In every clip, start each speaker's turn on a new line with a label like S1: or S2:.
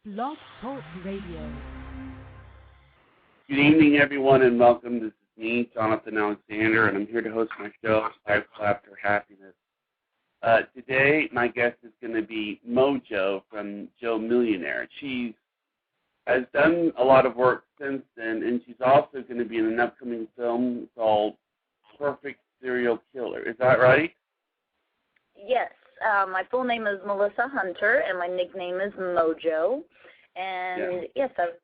S1: Blog Talk Radio.
S2: Good evening, everyone, and welcome. This is me, Jonathan Alexander, and I'm here to host my show, Life Laughter Happiness. Today, my guest is going to be Mojo from Joe Millionaire. She has done a lot of work since then, and she's also going to be in an upcoming film called Perfect Serial Killer. Is that right?
S3: Yes. My full name is Melissa Hunter, and my nickname is Mojo. And yes, I was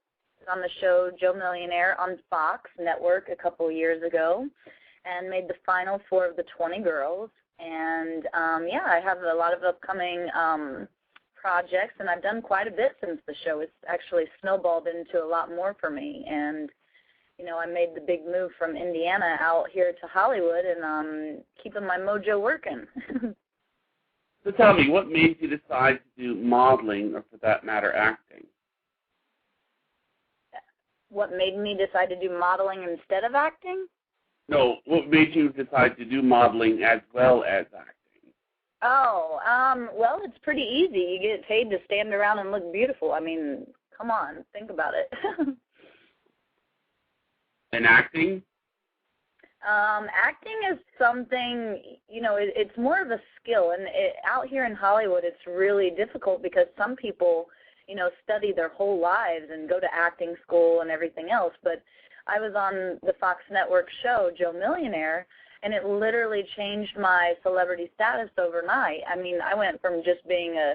S3: on the show Joe Millionaire on Fox Network a couple years ago and made the final 4 of the 20 girls. And, I have a lot of upcoming projects, and I've done quite a bit since the show. It's actually snowballed into a lot more for me. And, I made the big move from Indiana out here to Hollywood, and I'm keeping my mojo working.
S2: So tell me, what made you decide to do modeling, or for that matter, acting?
S3: What made me decide to do modeling instead of acting?
S2: No, what made you decide to do modeling as well as acting?
S3: Well, it's pretty easy. You get paid to stand around and look beautiful. I mean, come on, think about it.
S2: And acting?
S3: Acting is something, it's more of a skill. And out here in Hollywood, it's really difficult because some people, study their whole lives and go to acting school and everything else. But I was on the Fox Network show, Joe Millionaire, and it literally changed my celebrity status overnight. I mean, I went from just being a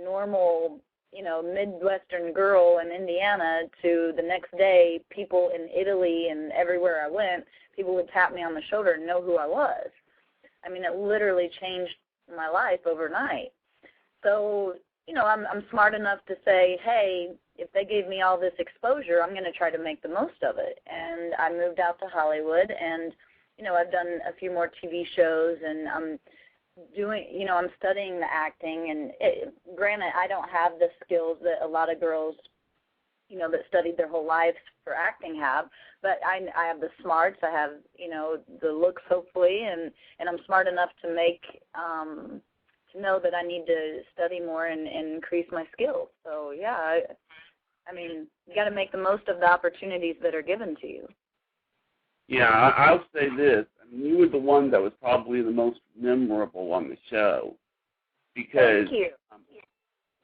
S3: normal, Midwestern girl in Indiana to the next day, people in Italy and everywhere I went, people would tap me on the shoulder and know who I was. I mean, it literally changed my life overnight. So, I'm smart enough to say, hey, if they gave me all this exposure, I'm going to try to make the most of it. And I moved out to Hollywood, and, I've done a few more TV shows, and I'm doing, I'm studying the acting. And granted, I don't have the skills that a lot of girls, that studied their whole lives for acting have, but I have the smarts, I have, the looks hopefully, and I'm smart enough to make, to know that I need to study more and increase my skills. So, yeah, I mean, you got to make the most of the opportunities that are given to you.
S2: Yeah, I'll say this. I mean, you were the one that was probably the most memorable on the show. Because,
S3: thank you.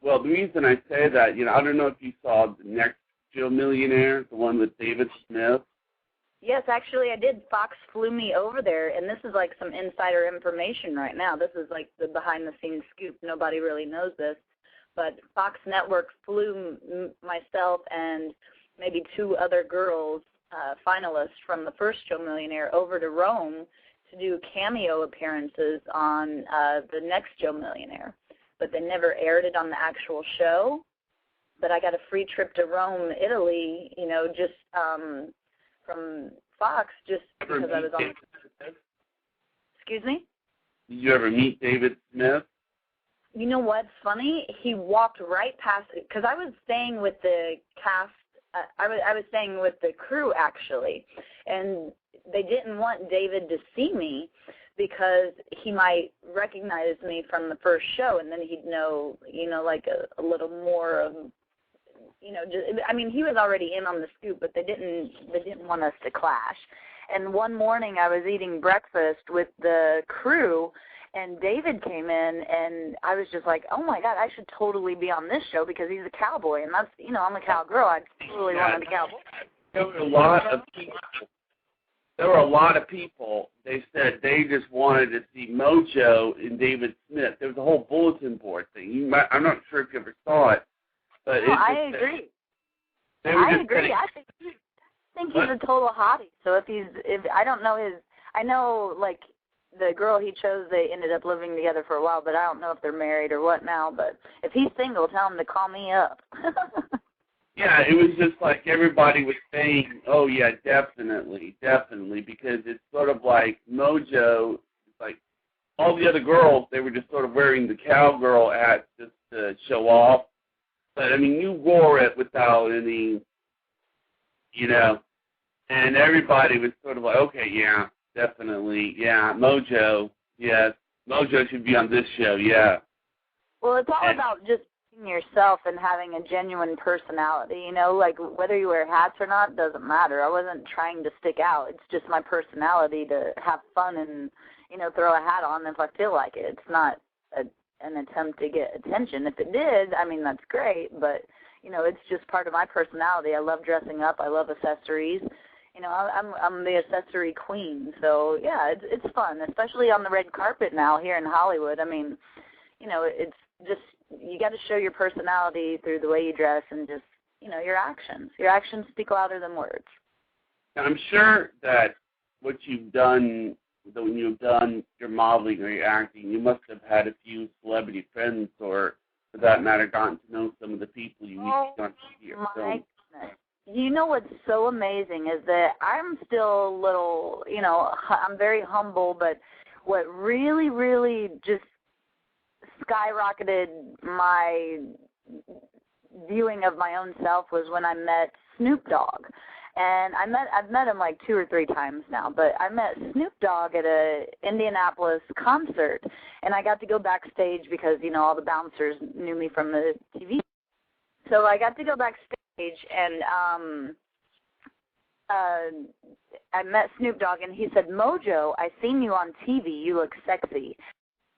S2: Well, the reason I say that, I don't know if you saw the next Joe Millionaire, the one with David Smith.
S3: Yes, actually I did. Fox flew me over there, and this is like some insider information right now. This is like the behind-the-scenes scoop. Nobody really knows this. But Fox Network flew myself and maybe 2 other girls, finalists from the first Joe Millionaire, over to Rome to do cameo appearances on the next Joe Millionaire. But they never aired it on the actual show. But I got a free trip to Rome, Italy, just from Fox, just because I was on. Excuse me?
S2: Did you ever meet David Smith?
S3: You know what's funny? He walked right past it, because I was staying with the cast. I was staying with the crew, actually, and they didn't want David to see me because he might recognize me from the first show, and then he'd know, like a little more of, he was already in on the scoop, but they didn't want us to clash. And one morning I was eating breakfast with the crew, and David came in, and I was just like, oh, my God, I should totally be on this show because he's a cowboy, and that's, I'm a cowgirl. I totally want to be a cowboy.
S2: There were a lot of people. They said they just wanted to see Mojo and David Smith. There was a whole bulletin board thing. I'm not sure if you ever saw it. But
S3: I agree. I agree. I think he's a total hottie. So if I don't know I know, like, the girl he chose, they ended up living together for a while, but I don't know if they're married or what now. But if he's single, tell him to call me up.
S2: Yeah, it was just like everybody was saying, oh, yeah, definitely, because it's sort of like Mojo, like all the other girls, they were just sort of wearing the cowgirl hat just to show off. But, I mean, you wore it without any, and everybody was sort of like, okay, yeah, definitely, yeah, Mojo, yes, Mojo should be on this show, yeah.
S3: Well, it's all about just being yourself and having a genuine personality, you know, like whether you wear hats or not doesn't matter. I wasn't trying to stick out. It's just my personality to have fun and, you know, throw a hat on if I feel like it. It's not an attempt to get attention. If it did, I mean, that's great, but, you know, it's just part of my personality. I love dressing up. I love accessories. You know, I'm the accessory queen. So, yeah, it's fun, especially on the red carpet now here in Hollywood. I mean, you know, it's just, you got to show your personality through the way you dress and just, you know, your actions. Your actions speak louder than words.
S2: I'm sure that what you've done, that when you've done your modeling or your acting, you must have had a few celebrity friends, or for that matter, gotten to know some of the people you meet on TV or film.
S3: Goodness. You know what's so amazing is that I'm still a little, you know, I'm very humble, but what really, really just skyrocketed my viewing of my own self was when I met Snoop Dogg. And I've met him like 2 or 3 times now, but I met Snoop Dogg at a Indianapolis concert, and I got to go backstage because, you know, all the bouncers knew me from the TV. So I got to go backstage, and I met Snoop Dogg, and he said, "Mojo, I seen you on TV. You look sexy."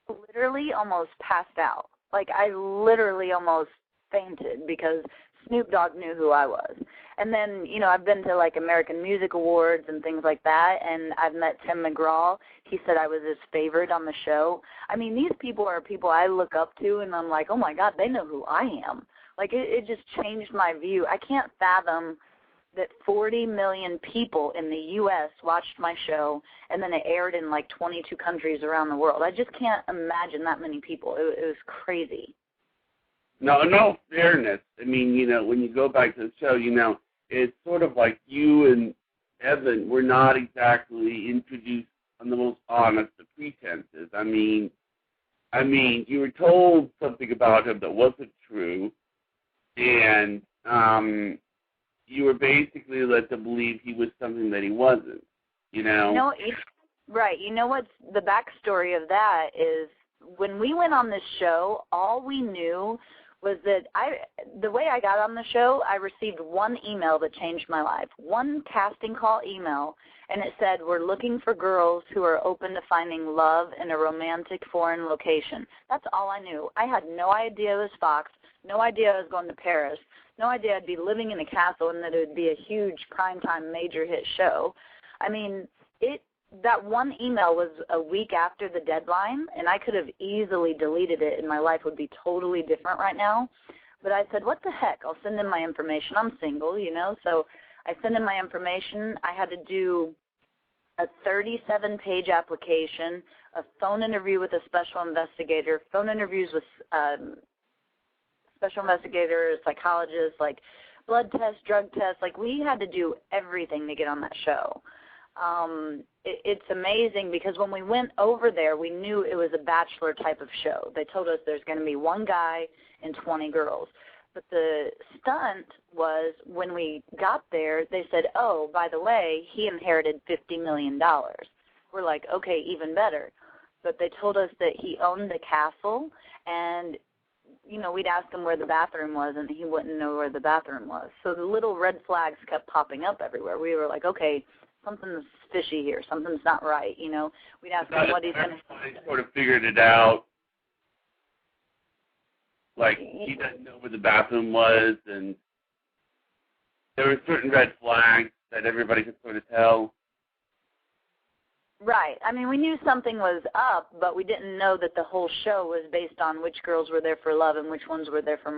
S3: I literally almost passed out. Like, I literally almost fainted because Snoop Dogg knew who I was. And then, you know, I've been to, like, American Music Awards and things like that, and I've met Tim McGraw. He said I was his favorite on the show. I mean, these people are people I look up to, and I'm like, oh, my God, they know who I am. Like, it just changed my view. I can't fathom that 40 million people in the U.S. watched my show, and then it aired in, like, 22 countries around the world. I just can't imagine that many people. It was crazy.
S2: No fairness. I mean, you know, when you go back to the show, you know, it's sort of like you and Evan were not exactly introduced on the most honest of pretenses. I mean, you were told something about him that wasn't true, and you were basically led to believe he was something that he wasn't, you know?
S3: No, right. You know what's the backstory of that is when we went on this show, all we knew was that the way I got on the show, I received one email that changed my life, one casting call email, and it said, "We're looking for girls who are open to finding love in a romantic foreign location." That's all I knew. I had no idea it was Fox, no idea I was going to Paris, no idea I'd be living in a castle and that it would be a huge primetime major hit show. I mean, that one email was a week after the deadline, and I could have easily deleted it, and my life would be totally different right now. But I said, what the heck? I'll send in my information. I'm single, you know. So I sent in my information. I had to do a 37-page application, a phone interview with a special investigator, phone interviews with special investigators, psychologists, like blood tests, drug tests. Like, we had to do everything to get on that show. It's amazing because when we went over there, we knew it was a bachelor type of show. They told us there's going to be one guy and 20 girls. But the stunt was when we got there, they said, oh, by the way, he inherited $50 million. We're like, okay, even better. But they told us that he owned the castle, and, you know, we'd ask him where the bathroom was, and he wouldn't know where the bathroom was. So the little red flags kept popping up everywhere. We were like, okay, something's fishy here. Something's not right, you know. We'd ask him what he's going to...
S2: I sort of figured it out. Like, he doesn't know where the bathroom was, and there were certain red flags that everybody could sort of tell.
S3: Right. I mean, we knew something was up, but we didn't know that the whole show was based on which girls were there for love and which ones were there for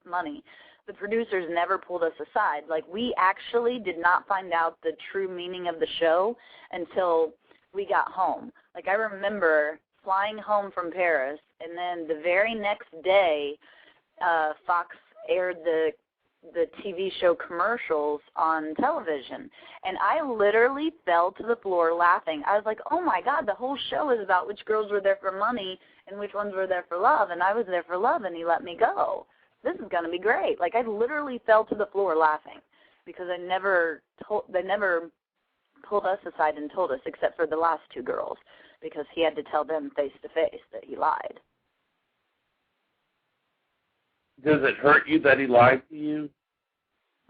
S3: money. The producers never pulled us aside. Like, we actually did not find out the true meaning of the show until we got home. Like, I remember flying home from Paris, and then the very next day, Fox aired the TV show commercials on television, and I literally fell to the floor laughing. I was like, oh, my God, the whole show is about which girls were there for money and which ones were there for love, and I was there for love, and he let me go. This is going to be great. Like, I literally fell to the floor laughing because they never pulled us aside and told us, except for the last 2 girls, because he had to tell them face to face that he lied.
S2: Does it hurt you that he lied to you?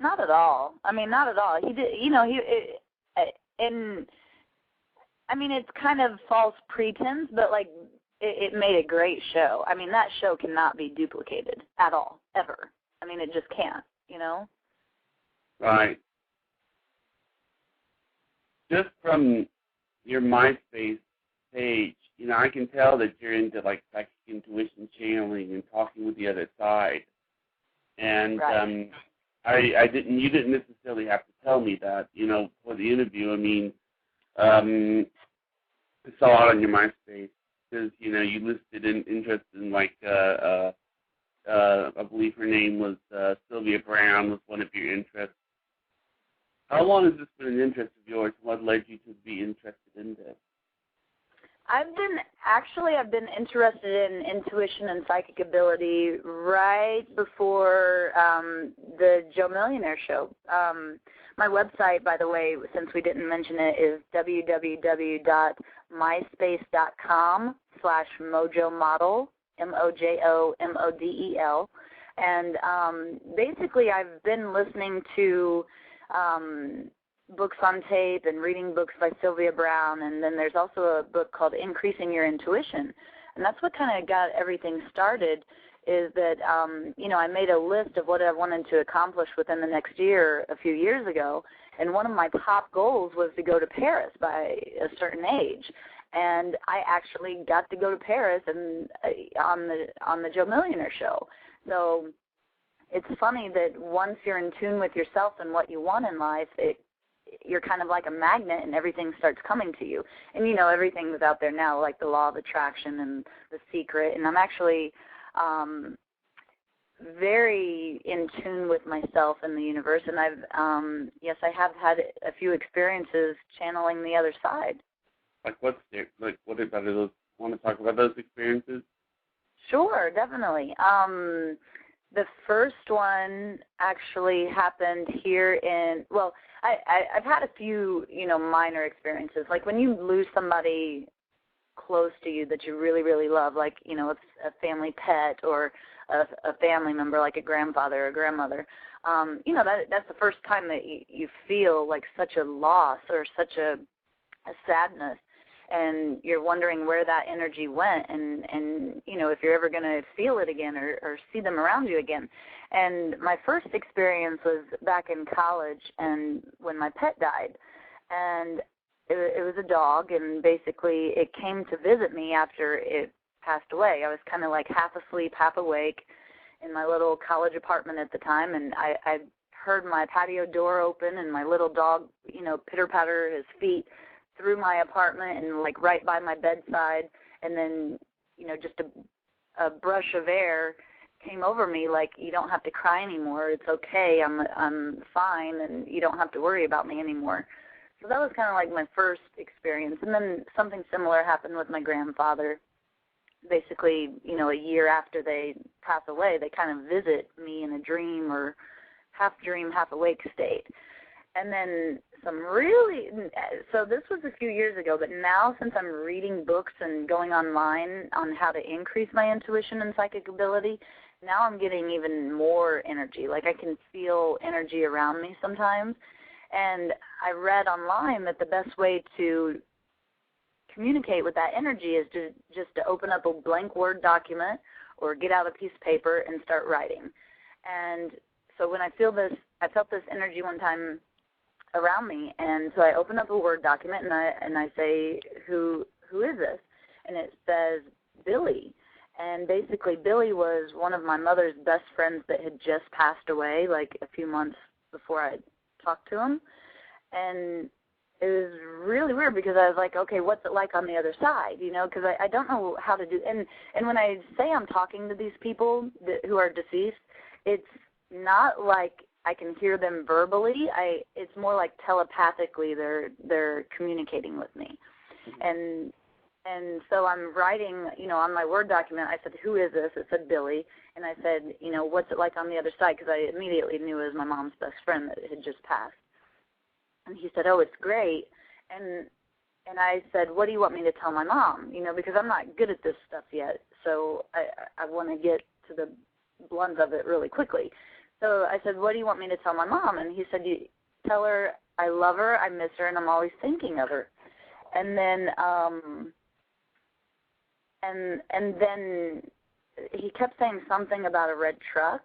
S3: Not at all. I mean, not at all. He did, and I mean, it's kind of false pretense, but like it made a great show. I mean, that show cannot be duplicated at all, ever. I mean, it just can't,
S2: Right. Just from your MySpace page, I can tell that you're into like psychic intuition channeling and talking with the other side. And
S3: right.
S2: you didn't necessarily have to tell me that, for the interview. I mean, I saw it on your MySpace because, you listed interest in like, I believe her name was Sylvia Brown was one of your interests. How long has this been an interest of yours? What led you to be interested in this?
S3: I've been interested in intuition and psychic ability right before the Joe Millionaire show. My website, by the way, since we didn't mention it, is www.myspace.com/Mojo MOJOMODEL. And basically I've been listening to books on tape and reading books by Sylvia Brown, and then there's also a book called Increasing Your Intuition. And that's what kind of got everything started, is that, I made a list of what I wanted to accomplish within the next year a few years ago, and one of my top goals was to go to Paris by a certain age. And I actually got to go to Paris and on the Joe Millionaire show. So it's funny that once you're in tune with yourself and what you want in life, you're kind of like a magnet and everything starts coming to you. And, everything that's out there now, like the law of attraction and The Secret. And I'm actually very in tune with myself and the universe. And I have had a few experiences channeling the other side.
S2: What about those? Want to talk about those experiences?
S3: Sure, definitely. The first one actually happened here I've had a few, minor experiences. Like when you lose somebody close to you that you really, really love, like, a family pet or a family member, like a grandfather or a grandmother, that's the first time that you feel like such a loss or such a sadness. And you're wondering where that energy went and if you're ever going to feel it again or see them around you again. And my first experience was back in college and when my pet died. And it was a dog, and basically it came to visit me after it passed away. I was kind of like half asleep, half awake in my little college apartment at the time, and I heard my patio door open and my little dog, pitter-patter his feet through my apartment and like right by my bedside, and then just a brush of air came over me, like, you don't have to cry anymore, it's okay, I'm fine, and you don't have to worry about me anymore. So that was kind of like my first experience. And then something similar happened with my grandfather. Basically, a year after they pass away, they kind of visit me in a dream or half dream, half awake state. And then so this was a few years ago, but now since I'm reading books and going online on how to increase my intuition and psychic ability, now I'm getting even more energy. Like I can feel energy around me sometimes. And I read online that the best way to communicate with that energy is just to open up a blank Word document or get out a piece of paper and start writing. And so when I felt this energy one time around me, and so I open up a Word document and I say, who is this? And it says Billy. And basically Billy was one of my mother's best friends that had just passed away like a few months before I talked to him. And it was really weird because I was like, okay, what's it like on the other side, because I don't know how to do, and when I say I'm talking to these people who are deceased, it's not like I can hear them verbally. It's more like telepathically they're communicating with me. And so I'm writing, on my Word document, I said, who is this? It said Billy. And I said, what's it like on the other side? Because I immediately knew it was my mom's best friend that had just passed. And he said, oh, it's great. And I said, what do you want me to tell my mom? Because I'm not good at this stuff yet. So I want to get to blunt of it really quickly. So I said, what do you want me to tell my mom? And he said, you tell her I love her, I miss her, and I'm always thinking of her. And then and then he kept saying something about a red truck,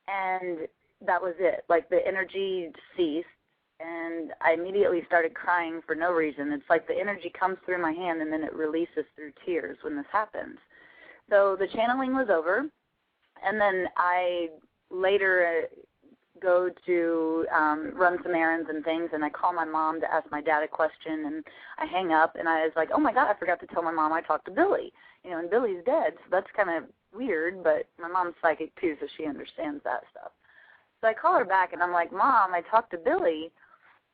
S3: and that was it. Like, the energy ceased, and I immediately started crying for no reason. It's like the energy comes through my hand, and then it releases through tears when this happens. So the channeling was over, and then I later go to run some errands and things, and I call my mom to ask my dad a question, and I hang up, and I was like, oh, my God, I forgot to tell my mom I talked to Billy. And Billy's dead, so that's kind of weird, but my mom's psychic, too, so she understands that stuff. So I call her back, and I'm like, Mom, I talked to Billy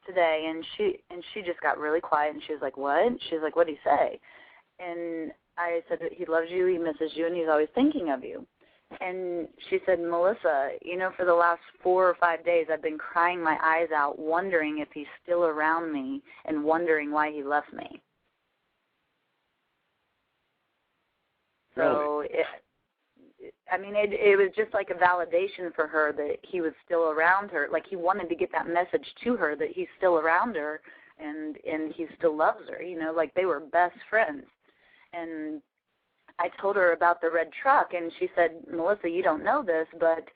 S3: today, and she just got really quiet, and she was like, what? She's like, what did he say? And I said that he loves you, he misses you, and he's always thinking of you. And she said, Melissa, for the last 4 or 5 days, I've been crying my eyes out, wondering if he's still around me and wondering why he left me. So, it was just like a validation for her that he was still around her. Like, he wanted to get that message to her that he's still around her and he still loves her, like they were best friends. And I told her about the red truck, and she said, Melissa, you don't know this, but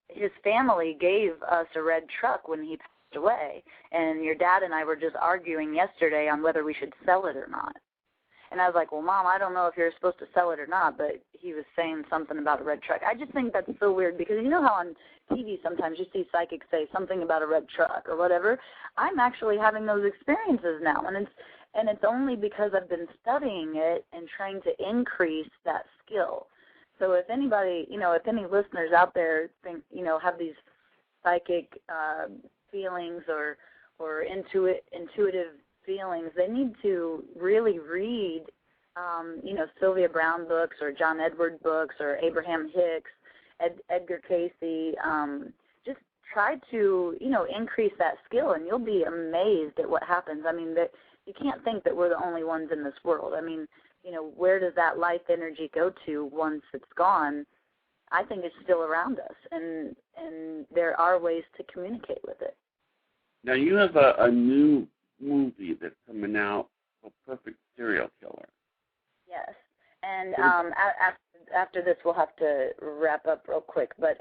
S3: his family gave us a red truck when he passed away, and your dad and I were just arguing yesterday on whether we should sell it or not. And I was like, well, Mom, I don't know if you're supposed to sell it or not, but he was saying something about a red truck. I just think that's so weird because you know how on TV sometimes you see psychics say something about a red truck or whatever? I'm actually having those experiences now, and it's only because I've been studying it and trying to increase that skill. So if anybody, if any listeners out there think, have these psychic feelings or intuitive feelings, they need to really read, Sylvia Brown books or John Edward books or Abraham Hicks, Edgar Casey. Just try to, increase that skill, and you'll be amazed at what happens. I mean, you can't think that we're the only ones in this world. I mean, where does that life energy go to once it's gone? I think it's still around us, and there are ways to communicate with it.
S2: Now, you have a new movie that's coming out, A Perfect Serial Killer.
S3: Yes, and after this we'll have to wrap up real quick, but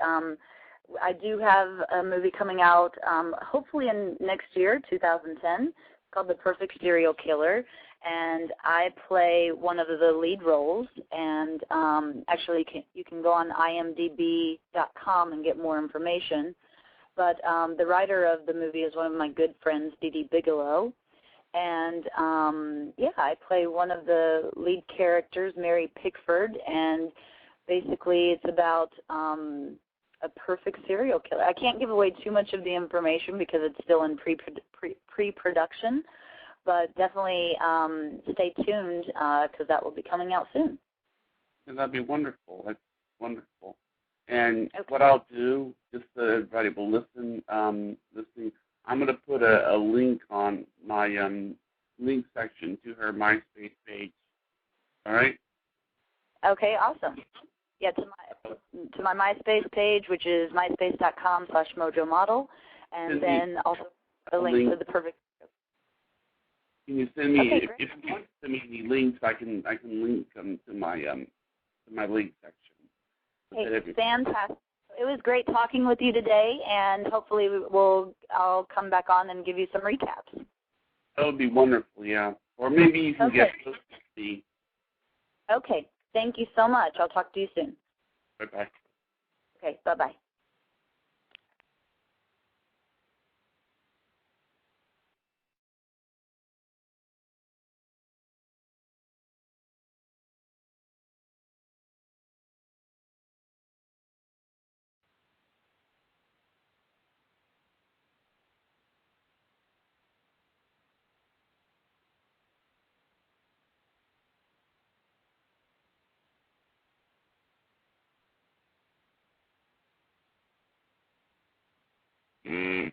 S3: I do have a movie coming out hopefully in next year, 2010, called The Perfect Serial Killer, and I play one of the lead roles, and actually you can go on imdb.com and get more information. But the writer of the movie is one of my good friends, Dee Dee Bigelow. And, I play one of the lead characters, Mary Pickford, and basically it's about a perfect serial killer. I can't give away too much of the information because it's still in pre-production, but definitely stay tuned because that will be coming out soon.
S2: And that'd be wonderful. That's wonderful. And What I'll do, just so everybody will listen, I'm going to put a link on my link section to her MySpace page. All right?
S3: Okay, awesome. Yeah, to my MySpace page, which is myspace.com/Mojo Model, and then also the link to the perfect.
S2: Can you send me
S3: if
S2: you want to send me any links? I can link them to my link section.
S3: Hey, fantastic. It was great talking with you today, and hopefully I'll come back on and give you some recaps.
S2: That would be wonderful, yeah. Or maybe you can get close to me.
S3: Okay. Thank you so much. I'll talk to you soon.
S2: Bye-bye.
S3: Okay, bye-bye.
S2: Mm.